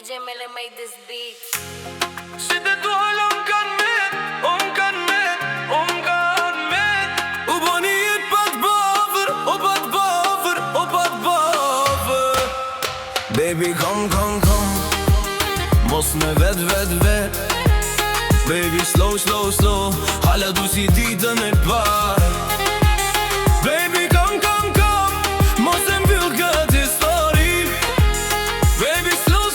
DJ Mille made this beat. Si të duhal unë kanë met U boni jet pat bavër Baby come Mos me vet Baby slow Hala du si ditën e par Baby come Mos e mbyll këtë histori Baby slow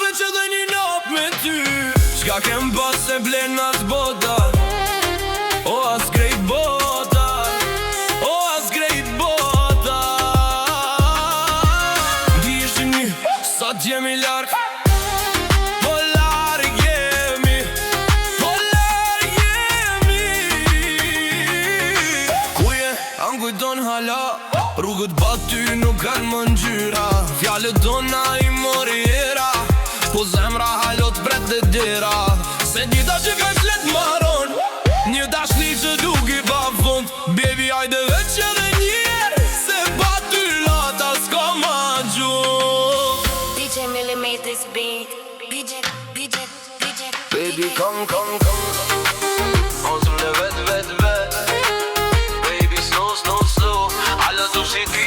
Veç edhe një nap me ty Shka kem pas se blen as bota O as grejt bota Di ishtë një sa t'jemi larg Po larg jemi Kuje, am kujton hala Rrugët pa ty nuk kanë më ngjyra Fjalët tona i mori era Po zemra halot bret dhe dera Se dita që ka flet maron Një dashni që duk i pa fund Baby hajde veç edhe njerë Se pa ty lata s'ka ma gjuh DJ Mille made this beat. Baby come Mos me vet Baby slow Alla du si ti